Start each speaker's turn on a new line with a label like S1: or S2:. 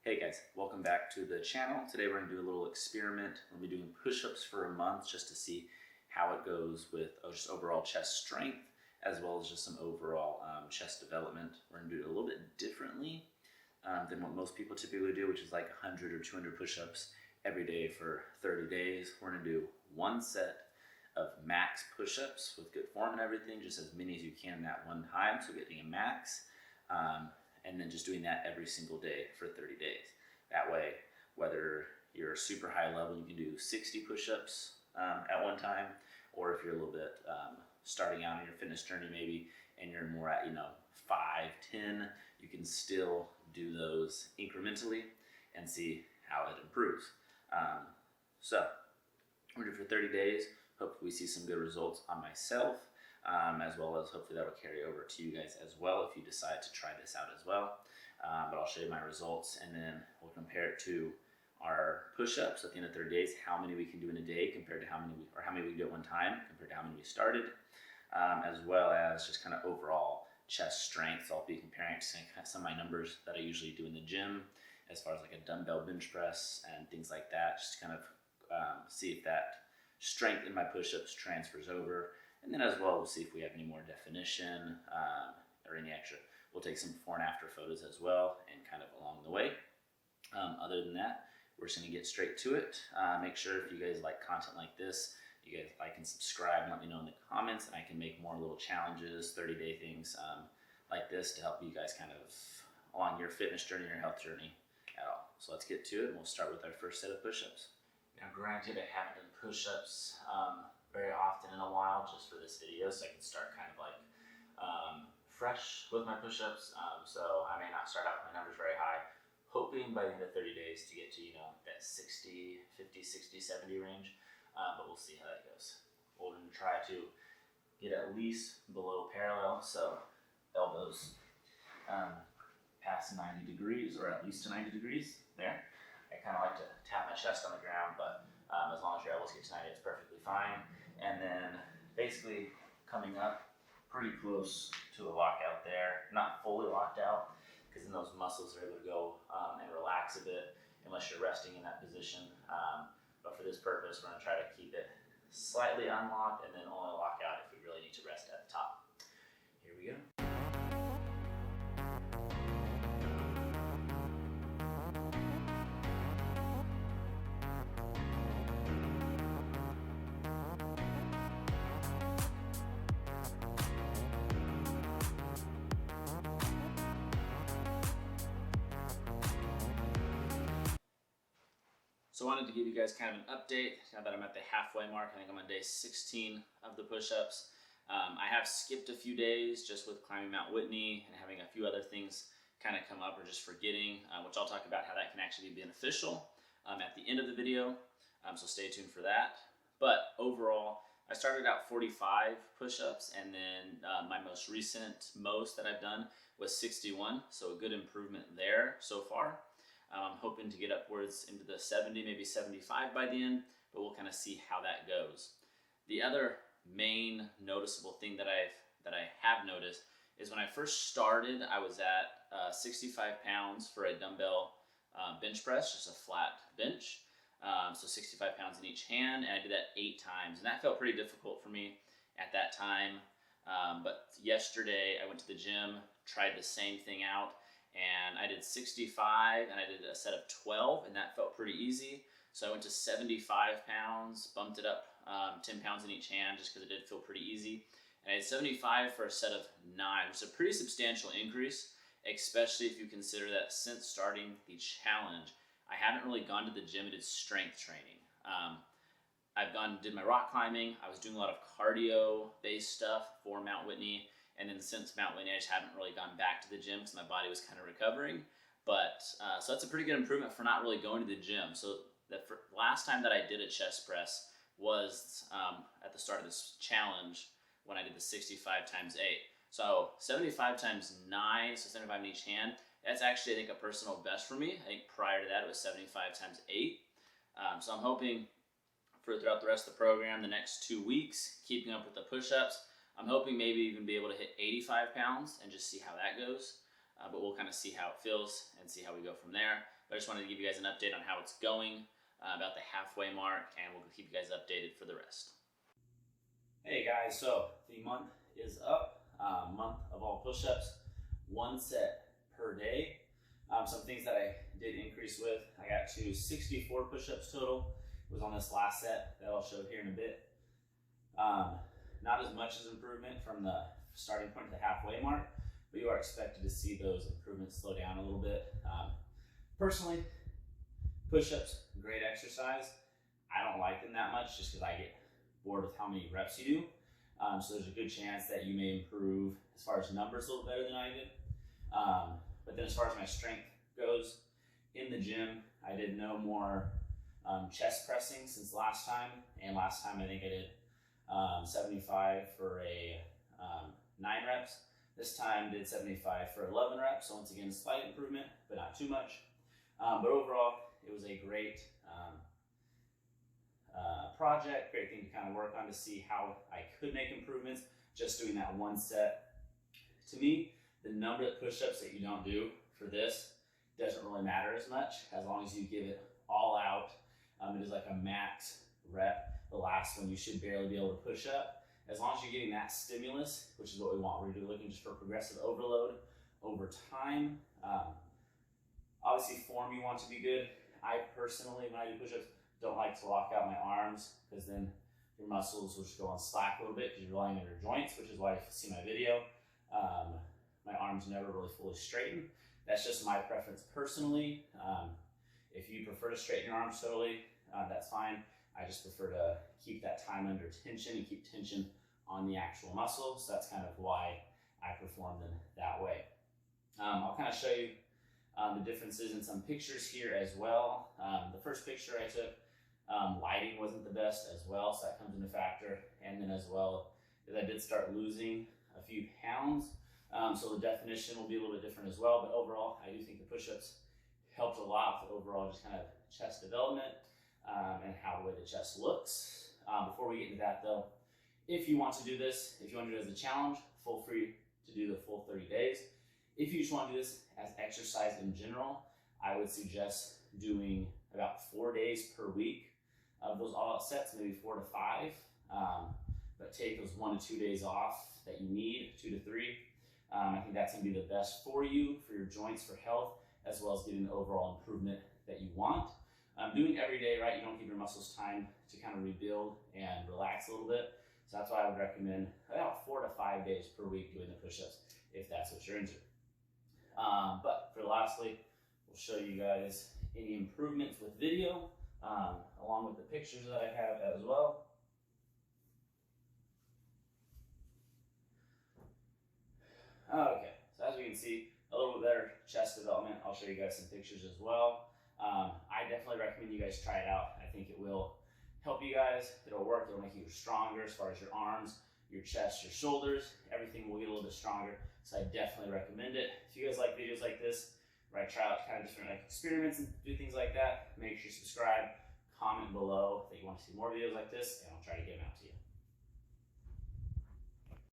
S1: Hey guys, welcome back to the channel. Today we're going to do a little experiment. We'll be doing push-ups for a month just to see how it goes with just overall chest strength as well as just some overall chest development. We're going to do it a little bit differently than what most people typically do, which is like 100 or 200 push-ups every day for 30 days. We're going to do one set of max push-ups with good form and everything, just as many as you can at one time, so getting a max. And then just doing that every single day for 30 days. That way, whether you're super high level, you can do 60 push-ups at one time, or if you're a little bit starting out in your fitness journey maybe, and you're more at 5, 10, you can still do those incrementally and see how it improves. So we're doing it for 30 days. Hopefully we see some good results on myself. As well as hopefully that will carry over to you guys as well if you decide to try this out as well. But I'll show you my results and then we'll compare it to our push-ups at the end of 30 days, how many we can do in a day compared to how many we can do at one time compared to how many we started, as well as just kind of overall chest strength. So I'll be comparing it to some of my numbers that I usually do in the gym as far as like a dumbbell bench press and things like that, just to kind of see if that strength in my push-ups transfers over. And then as well, we'll see if we have any more definition or any extra. We'll take some before and after photos as well and kind of along the way. Other than that, we're just gonna get straight to it. Make sure if you guys like content like this, you guys like and subscribe and let me know in the comments, and I can make more little challenges, 30-day things like this to help you guys kind of along your fitness journey, your health journey at all. So let's get to it, and we'll start with our first set of push-ups. Now granted, I haven't done push-ups very often in a while just for this video, so I can start kind of like fresh with my push-ups. So I may not start out with my numbers very high, hoping by the end of 30 days to get to that 60, 50, 60, 70 range, but we'll see how that goes. We're going to try to get at least below parallel, so elbows past 90 degrees or at least to 90 degrees there. I kind of like to tap my chest on the ground, but as long as your elbows get to 90, it's perfectly fine. And then basically coming up pretty close to a lockout there, not fully locked out, because then those muscles are able to go and relax a bit unless you're resting in that position. But for this purpose, we're gonna try to keep it slightly unlocked and then only lock out if we really need to rest at the top. Here we go. So I wanted to give you guys kind of an update now that I'm at the halfway mark. I think I'm on day 16 of the push-ups. I have skipped a few days just with climbing Mount Whitney and having a few other things kind of come up or just forgetting, which I'll talk about how that can actually be beneficial at the end of the video. So stay tuned for that. But overall, I started out 45 push-ups, and then my most recent that I've done was 61. So a good improvement there so far. I'm hoping to get upwards into the 70, maybe 75 by the end, but we'll kind of see how that goes. The other main noticeable thing that I have noticed is when I first started, I was at 65 pounds for a dumbbell bench press, just a flat bench. So 65 pounds in each hand, and I did that 8 times, and that felt pretty difficult for me at that time. But yesterday I went to the gym, tried the same thing out, and I did 65 and I did a set of 12, and that felt pretty easy. So I went to 75 pounds, bumped it up 10 pounds in each hand just because it did feel pretty easy. And I did 75 for a set of 9, which is a pretty substantial increase, especially if you consider that since starting the challenge, I haven't really gone to the gym and did strength training. Did my rock climbing. I was doing a lot of cardio-based stuff for Mount Whitney. And then since Mount Whitney, I just haven't really gone back to the gym because my body was kind of recovering. But so that's a pretty good improvement for not really going to the gym. So the last time that I did a chest press was at the start of this challenge when I did the 65 times 8. So 75 times 9, so 75 in each hand. That's actually, I think, a personal best for me. I think prior to that, it was 75 times 8. So I'm hoping for throughout the rest of the program, the next 2 weeks, keeping up with the push-ups, I'm hoping maybe even be able to hit 85 pounds and just see how that goes. but we'll kind of see how it feels and see how we go from there. But I just wanted to give you guys an update on how it's going, about the halfway mark, and we'll keep you guys updated for the rest. Hey guys, so the month is up. Month of all push-ups, 1 set per day. Some things that I did increase with, I got to 64 push-ups total. It was on this last set that I'll show here in a bit. Not as much as improvement from the starting point to the halfway mark, but you are expected to see those improvements slow down a little bit. Personally, push-ups, great exercise. I don't like them that much just because I get bored with how many reps you do. So there's a good chance that you may improve as far as numbers a little better than I did. But then as far as my strength goes, in the gym, I did no more chest pressing since last time. And last time I think I did 75 for a 9 reps. This time did 75 for 11 reps. So once again, slight improvement, but not too much. But overall, it was a great project, great thing to kind of work on to see how I could make improvements just doing that 1 set. To me, the number of push-ups that you don't do for this doesn't really matter as much as long as you give it all out. It is like a max rep. The last one you should barely be able to push up. As long as you're getting that stimulus, which is what we want. We're looking just for progressive overload over time. Obviously form you want to be good. I personally, when I do push-ups, don't like to lock out my arms because then your muscles will just go on slack a little bit because you're relying on your joints, which is why if you see my video, my arms never really fully straighten. That's just my preference personally. If you prefer to straighten your arms totally, that's fine. I just prefer to keep that time under tension and keep tension on the actual muscle. So that's kind of why I perform them that way. I'll kind of show you the differences in some pictures here as well. The first picture I took, lighting wasn't the best as well, so that comes into factor. And then as well, as I did start losing a few pounds, so the definition will be a little bit different as well. But overall, I do think the push-ups helped a lot with overall just kind of chest development and how the way the chest looks. Before we get into that though, if you want to do this, if you want to do it as a challenge, feel free to do the full 30 days. If you just want to do this as exercise in general, I would suggest doing about 4 days per week of those all-out sets, maybe 4 to 5. But take those 1 to 2 days off that you need, 2 to 3. I think that's going to be the best for you, for your joints, for health, as well as getting the overall improvement that you want. Doing every day, right, you don't give your muscles time to kind of rebuild and relax a little bit. So that's why I would recommend about 4 to 5 days per week doing the push-ups if that's what you're into. But for lastly, we'll show you guys any improvements with video, along with the pictures that I have as well. Okay, so as we can see, a little bit better chest development. I'll show you guys some pictures as well. I definitely recommend you guys try it out. I think it will help you guys. It'll work. It'll make you stronger as far as your arms, your chest, your shoulders. Everything will get a little bit stronger. So I definitely recommend it. If you guys like videos like this, right, try out kind of different experiments and do things like that, make sure you subscribe, comment below that you want to see more videos like this, and I'll try to get them out to you.